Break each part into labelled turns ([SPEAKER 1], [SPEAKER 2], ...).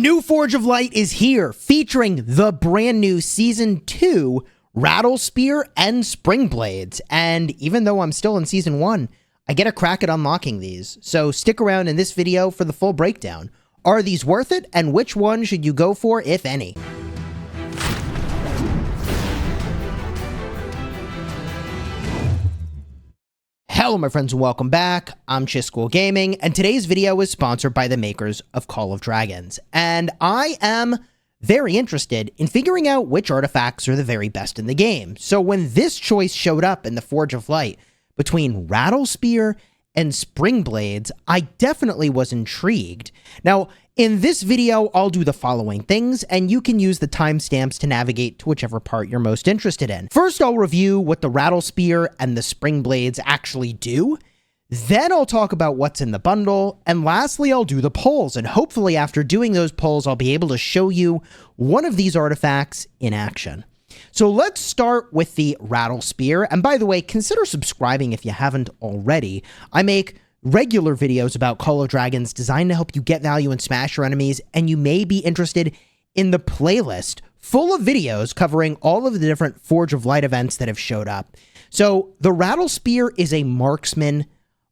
[SPEAKER 1] new Forge of Light is here, featuring the brand new Season 2 Rattle-Spear and Springblades. And even though I'm still in Season 1, I get a crack at unlocking these. So stick around in this video for the full breakdown. Are these worth it, and which one should you go for, if any? Hello my friends and welcome back. I'm Chisgule Gaming, and today's video is sponsored by the makers of Call of Dragons. And I am very interested in figuring out which artifacts are the very best in the game. So when this choice showed up in the Forge of Light between Rattle-Spear and Springblades, I definitely was intrigued. Now, in this video, I'll do the following things, and you can use the timestamps to navigate to whichever part you're most interested in. First, I'll review what the Rattle-Spear and the Springblades actually do. Then I'll talk about what's in the bundle, and lastly, I'll do the polls, and hopefully after doing those polls, I'll be able to show you one of these artifacts in action. So let's start with the Rattle-Spear, and by the way, consider subscribing if you haven't already. I make regular videos about Call of Dragons designed to help you get value and smash your enemies, and you may be interested in the playlist full of videos covering all of the different Forge of Light events that have showed up. So the Rattle-Spear is a marksman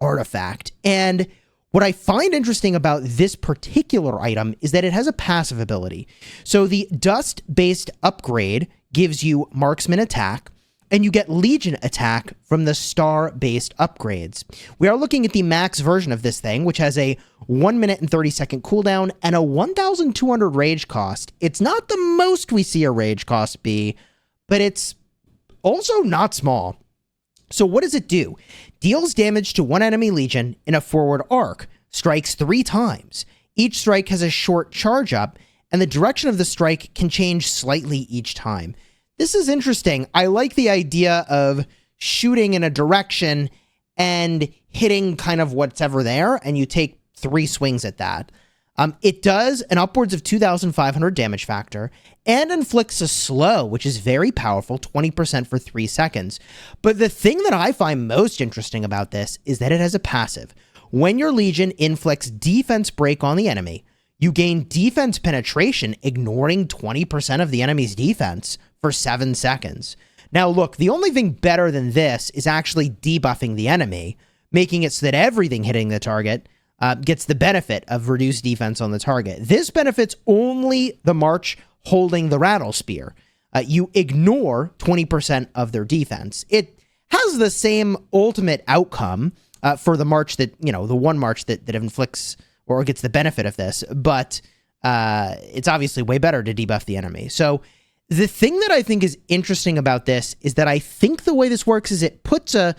[SPEAKER 1] artifact, and what I find interesting about this particular item is that it has a passive ability. So the dust-based upgrade gives you marksman attack, and you get Legion attack from the star-based upgrades. We are looking at the max version of this thing, which has a 1 minute and 30 second cooldown and a 1,200 rage cost. It's not the most we see a rage cost be, but it's also not small. So what does it do? Deals damage to one enemy Legion in a forward arc, strikes 3 times. Each strike has a short charge up, and the direction of the strike can change slightly each time. This is interesting. I like the idea of shooting in a direction and hitting kind of whatever there, and you take 3 swings at that. It does an upwards of 2,500 damage factor and inflicts a slow, which is very powerful, 20% for 3 seconds. But the thing that I find most interesting about this is that it has a passive. When your Legion inflicts defense break on the enemy, you gain defense penetration, ignoring 20% of the enemy's defense for 7 seconds. Now look, the only thing better than this is actually debuffing the enemy, making it so that everything hitting the target gets the benefit of reduced defense on the target. This benefits only the March holding the Rattle-Spear. You ignore 20% of their defense. It has the same ultimate outcome for the March that, the one March that inflicts or gets the benefit of this, but it's obviously way better to debuff the enemy. So the thing that I think is interesting about this is that I think the way this works is it puts a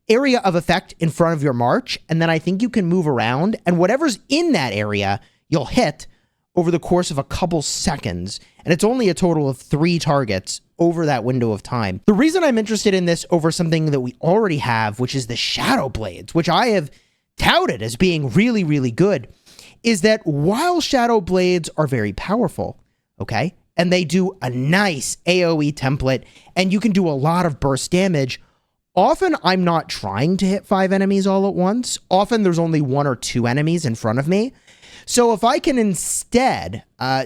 [SPEAKER 1] area of effect in front of your March, and then I think you can move around, and whatever's in that area, you'll hit over the course of a couple seconds, and it's only a total of 3 targets over that window of time. The reason I'm interested in this over something that we already have, which is the Shadow Blades, which I have touted as being really, really good, is that while Shadow Blades are very powerful, okay, and they do a nice AoE template, and you can do a lot of burst damage, often I'm not trying to hit 5 enemies all at once. Often there's only 1 or 2 enemies in front of me. So if I can instead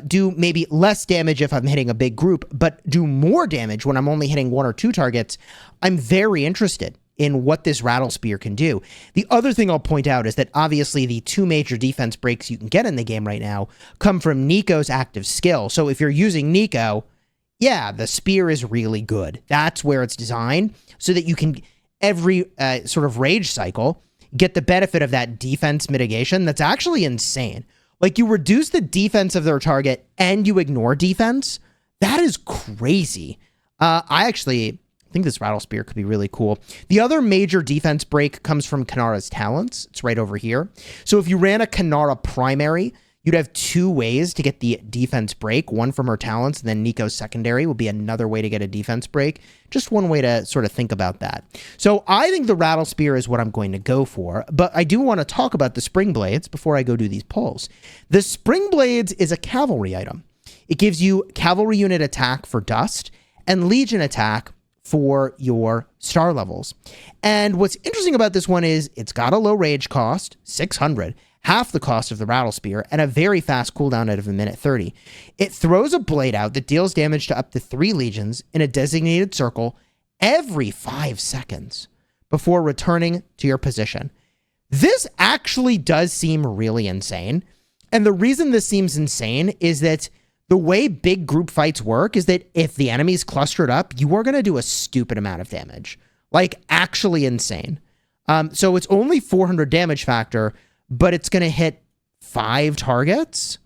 [SPEAKER 1] do maybe less damage if I'm hitting a big group, but do more damage when I'm only hitting 1 or 2 targets, I'm very interested in what this Rattle-Spear can do. The other thing I'll point out is that obviously the 2 major defense breaks you can get in the game right now come from Nico's active skill. So if you're using Nico, yeah, the spear is really good. That's where it's designed so that you can, every sort of rage cycle, get the benefit of that defense mitigation. That's actually insane. Like, you reduce the defense of their target and you ignore defense. That is crazy. I think this Rattle-Spear could be really cool. The other major defense break comes from Kanara's talents. It's right over here. So if you ran a Kanara primary, you'd have 2 ways to get the defense break. One from her talents, and then Nico's secondary would be another way to get a defense break. Just one way to sort of think about that. So I think the Rattle-Spear is what I'm going to go for, but I do want to talk about the Springblades before I go do these polls. The Springblades is a cavalry item. It gives you cavalry unit attack for dust and Legion attack for your star levels. And what's interesting about this one is it's got a low rage cost, 600. half the cost of the Rattle-Spear, and a very fast cooldown of a minute 30. It throws a blade out that deals damage to up to 3 legions in a designated circle every 5 seconds before returning to your position. This actually does seem really insane. And the reason this seems insane is that the way big group fights work is that if the enemy's clustered up, you are going to do a stupid amount of damage. Like, actually insane. So it's only 400 damage factor, but it's going to hit 5 targets?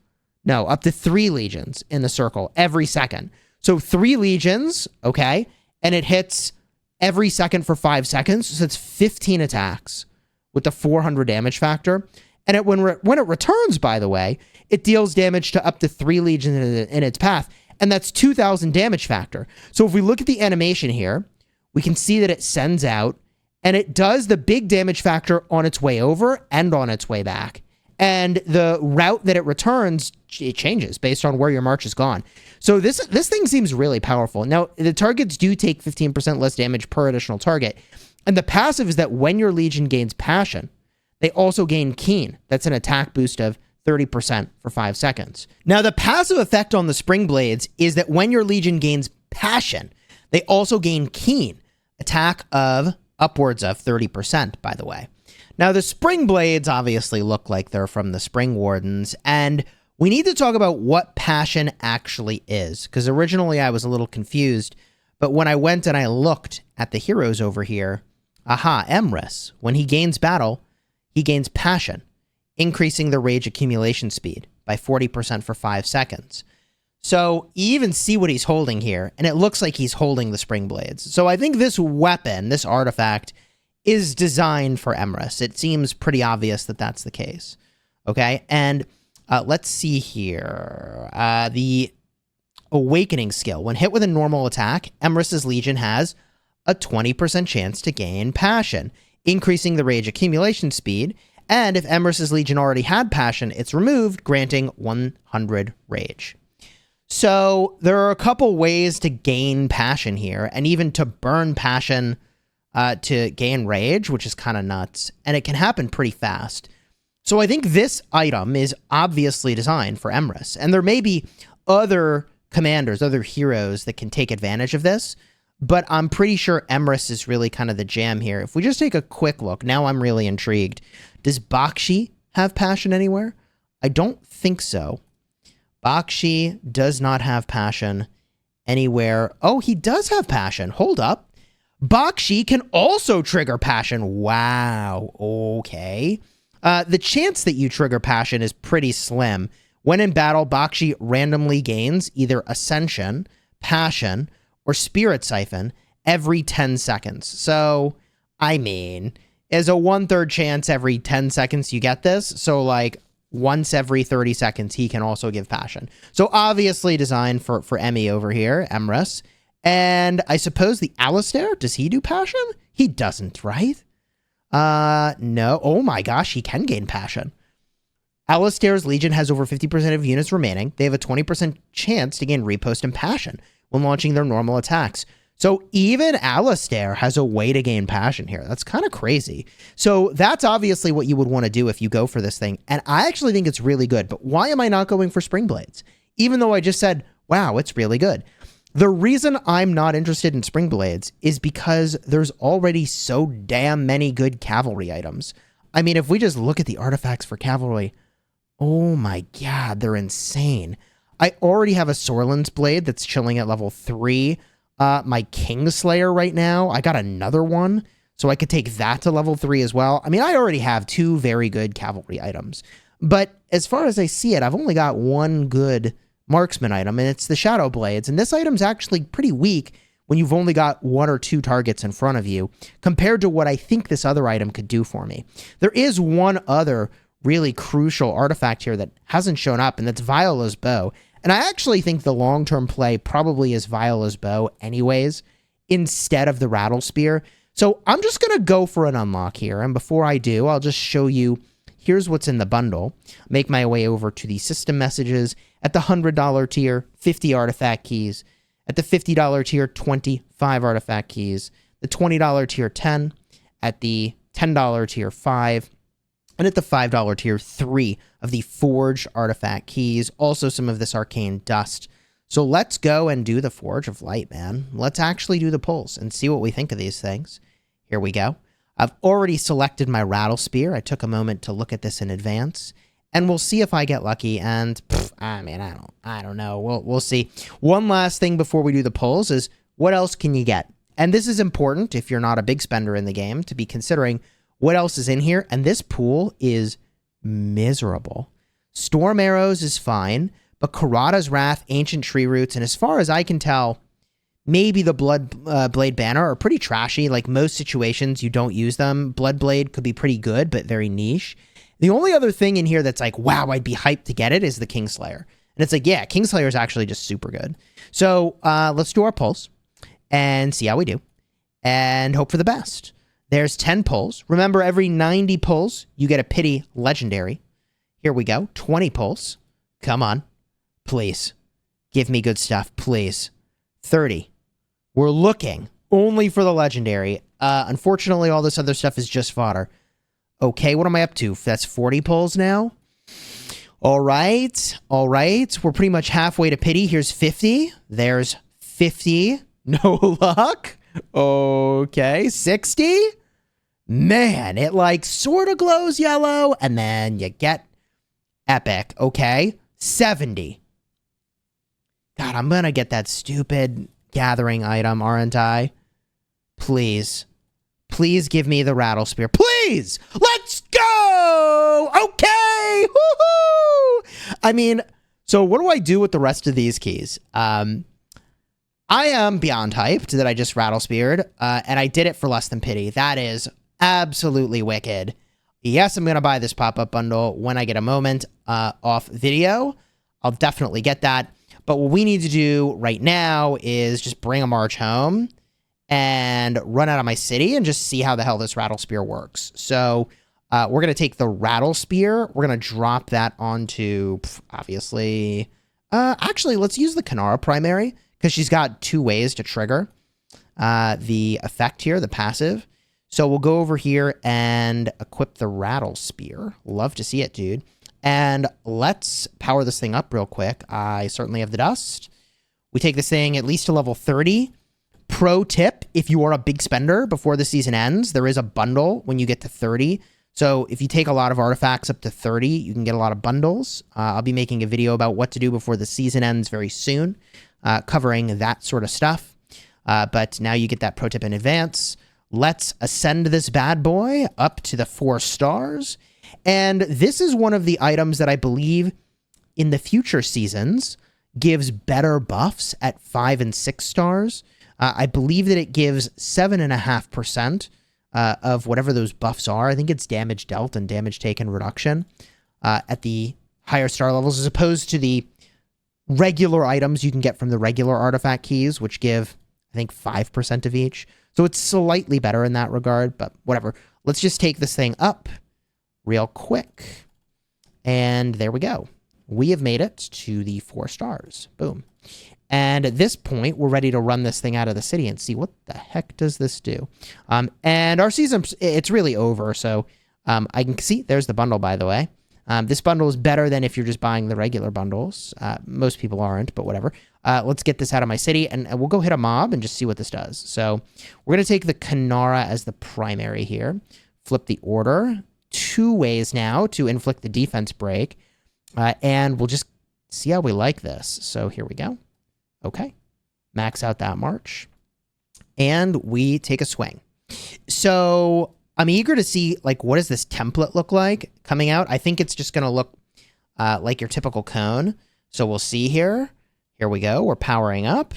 [SPEAKER 1] No, up to 3 legions in the circle every second. So 3 legions, okay, and it hits every second for 5 seconds. So it's 15 attacks with the 400 damage factor. And when it returns, by the way, it deals damage to up to 3 legions in its path. And that's 2,000 damage factor. So if we look at the animation here, we can see that it sends out, and it does the big damage factor on its way over and on its way back. And the route that it returns, it changes based on where your march has gone. So this thing seems really powerful. Now, the targets do take 15% less damage per additional target. And the passive is that when your legion gains passion, they also gain keen. That's an attack boost of 30% for 5 seconds. Now, the passive effect on the Springblades is that when your legion gains passion, they also gain keen. Attack of upwards of 30%, by the way. Now, the Springblades obviously look like they're from the Spring Wardens, and we need to talk about what passion actually is, because originally I was a little confused, but when I went and I looked at the heroes over here, aha, Emrys, when he gains battle, he gains passion, increasing the rage accumulation speed by 40% for 5 seconds. So you even see what he's holding here, and it looks like he's holding the Springblades. So I think this weapon, this artifact, is designed for Emrys. It seems pretty obvious that that's the case. Okay, and let's see here. The Awakening skill. When hit with a normal attack, Emrys's Legion has a 20% chance to gain passion, increasing the rage accumulation speed. And if Emrys's Legion already had passion, it's removed, granting 100 rage. So there are a couple ways to gain passion here, and even to burn passion to gain rage, which is kind of nuts, and it can happen pretty fast. So I think this item is obviously designed for Emrys, and there may be other commanders, other heroes that can take advantage of this, but I'm pretty sure Emrys is really kind of the jam here. If we just take a quick look, now I'm really intrigued. Does Bakshi have passion anywhere? I don't think so. Bakshi does not have passion anywhere. Oh, he does have passion. Hold up. Bakshi can also trigger passion. Wow. Okay. The chance that you trigger passion is pretty slim. When in battle, Bakshi randomly gains either Ascension, Passion, or Spirit Siphon every 10 seconds. So, I mean, is a 1/3 chance every 10 seconds you get this. So, like, once every 30 seconds, he can also give passion. So, obviously designed for Emmy over here, Emrys. And I suppose the Alistair, does he do passion? He doesn't, right? No. Oh my gosh, he can gain passion. Alistair's Legion has over 50% of units remaining. They have a 20% chance to gain repost and passion when launching their normal attacks. So even Alistair has a way to gain passion here. That's kind of crazy. So that's obviously what you would want to do if you go for this thing. And I actually think it's really good. But why am I not going for Springblades? Even though I just said, wow, it's really good. The reason I'm not interested in Springblades is because there's already so damn many good cavalry items. I mean, if we just look at the artifacts for cavalry, oh my god, they're insane. I already have a Sorlin's Blade that's chilling at level 3. My Kingslayer right now, I got another one, so I could take that to level 3 as well. I mean, I already have 2 very good cavalry items. But as far as I see it, I've only got one good marksman item, and it's the Shadow Blades. And this item's actually pretty weak when you've only got 1 or 2 targets in front of you, compared to what I think this other item could do for me. There is one other really crucial artifact here that hasn't shown up, and that's Viola's Bow. And I actually think the long-term play probably is Viola's Bow anyways, instead of the Rattle-Spear. So I'm just going to go for an unlock here, and before I do, I'll just show you, here's what's in the bundle. Make my way over to the system messages. At the $100 tier, 50 artifact keys. At the $50 tier, 25 artifact keys. The $20 tier, 10. At the $10 tier, 5. And at the $5 tier, 3 of the Forged Artifact Keys. Also some of this Arcane Dust. So let's go and do the Forge of Light, man. Let's actually do the pulls and see what we think of these things. Here we go. I've already selected my Rattle-Spear. I took a moment to look at this in advance. And we'll see if I get lucky. And, I mean, I don't know. We'll see. One last thing before we do the pulls is, what else can you get? And this is important if you're not a big spender in the game to be considering what else is in here. And this pool is miserable. Storm Arrows is fine, but Karada's Wrath, Ancient Tree Roots, and as far as I can tell, maybe the Blade Banner are pretty trashy. Like most situations, you don't use them. Bloodblade could be pretty good, but very niche. The only other thing in here that's like, wow, I'd be hyped to get it is the Kingslayer. And it's like, yeah, Kingslayer is actually just super good. So let's do our pulls and see how we do and hope for the best. There's 10 pulls. Remember, every 90 pulls, you get a pity legendary. Here we go. 20 pulls. Come on. Please. Give me good stuff. Please. 30. We're looking only for the legendary. Unfortunately, all this other stuff is just fodder. Okay, what am I up to? That's 40 pulls now. All right. All right. We're pretty much halfway to pity. Here's 50. There's 50. No luck. Okay. 60. Man, it like sort of glows yellow. And then you get epic. Okay. 70. God, I'm going to get that stupid gathering item, aren't I? Please. Please give me the Rattle-Spear. Please! Let's go! Okay! Woohoo! I mean, so what do I do with the rest of these keys? I am beyond hyped that I just Rattle-Speared, and I did it for less than pity. That is absolutely wicked. Yes, I'm going to buy this pop-up bundle when I get a moment off video. I'll definitely get that. But what we need to do right now is just bring a march home and run out of my city and just see how the hell this Rattle-Spear works. So we're going to take the Rattle-Spear. We're going to drop that onto, obviously... actually, let's use the Kanara primary, because she's got 2 ways to trigger the effect here, the passive. So we'll go over here and equip the Rattle-Spear. Love to see it, dude. And let's power this thing up real quick. I certainly have the dust. We take this thing at least to level 30. Pro tip, if you are a big spender before the season ends, there is a bundle when you get to 30. So if you take a lot of artifacts up to 30, you can get a lot of bundles. I'll be making a video about what to do before the season ends very soon, covering that sort of stuff. But now you get that pro tip in advance. Let's ascend this bad boy up to the 4 stars. And this is one of the items that I believe in the future seasons gives better buffs at 5 and 6 stars. I believe that it gives 7.5% of whatever those buffs are. I think it's damage dealt and damage taken reduction at the higher star levels, as opposed to the regular items you can get from the regular artifact keys, which give, I think, 5% of each. So it's slightly better in that regard, but whatever. Let's just take this thing up real quick. And there we go. We have made it to the 4 stars. Boom. And at this point, we're ready to run this thing out of the city and see what the heck does this do. And our season, it's really over. So I can see, there's the bundle, by the way. This bundle is better than if you're just buying the regular bundles. Most people aren't, but whatever. Let's get this out of my city, and we'll go hit a mob and just see what this does. So we're going to take the Kanara as the primary here. Flip the order. 2 ways now to inflict the defense break. And we'll just see how we like this. So here we go. Okay. Max out that march. And we take a swing. So I'm eager to see, like, what does this template look like coming out? I think it's just going to look like your typical cone. So we'll see here. Here we go. We're powering up.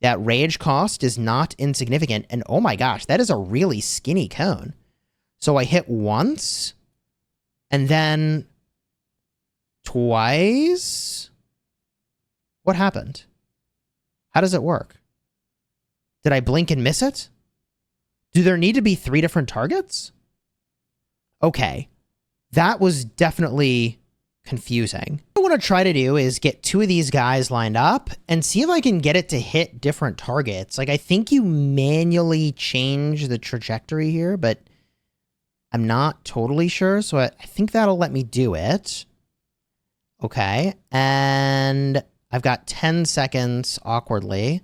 [SPEAKER 1] That rage cost is not insignificant. And oh my gosh, that is a really skinny cone. So I hit once and then twice. What happened? How does it work? Did I blink and miss it? Do there need to be 3 different targets? Okay. That was definitely confusing. What I want to try to do is get 2 of these guys lined up and see if I can get it to hit different targets. Like, I think you manually change the trajectory here, but I'm not totally sure, so I think that'll let me do it. Okay, and I've got 10 seconds, awkwardly,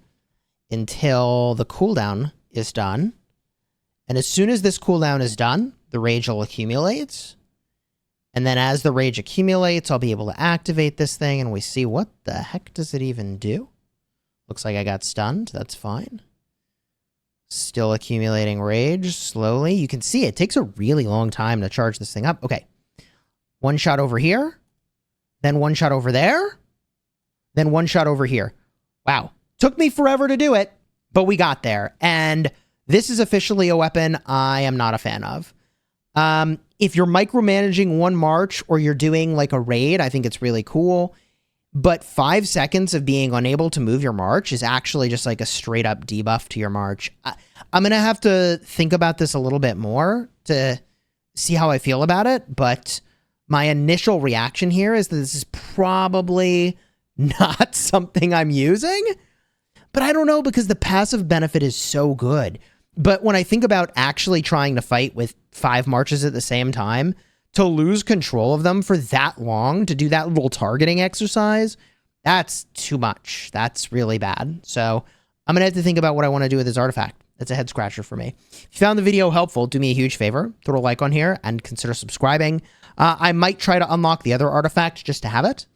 [SPEAKER 1] until the cooldown is done. And as soon as this cooldown is done, the rage will accumulate. And then as the rage accumulates, I'll be able to activate this thing, and we see what the heck does it even do? Looks like I got stunned. That's fine. Still accumulating rage slowly. You can see it takes a really long time to charge this thing up. Okay. One shot over here. Then one shot over there. Then one shot over here. Wow. Took me forever to do it, but we got there. And this is officially a weapon I am not a fan of. If you're micromanaging one march or you're doing like a raid, I think it's really cool. But 5 seconds of being unable to move your march is actually just like a straight up debuff to your march. I'm going to have to think about this a little bit more to see how I feel about it. But my initial reaction here is that this is probably not something I'm using. But I don't know, because the passive benefit is so good. But when I think about actually trying to fight with 5 marches at the same time, to lose control of them for that long, to do that little targeting exercise, that's too much. That's really bad. So I'm going to have to think about what I want to do with this artifact. That's a head scratcher for me. If you found the video helpful, do me a huge favor. Throw a like on here and consider subscribing. I might try to unlock the other artifact just to have it.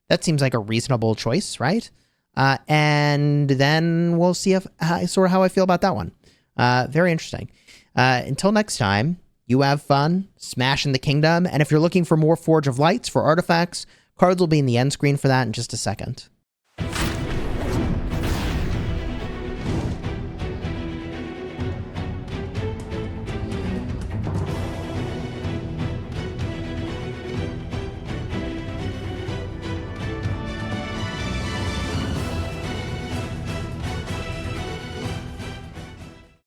[SPEAKER 1] That seems like a reasonable choice, right? And then we'll see if sort of how I feel about that one. Very interesting. Until next time, you have fun smashing the kingdom. And if you're looking for more Forge of Lights for artifacts, cards will be in the end screen for that in just a second.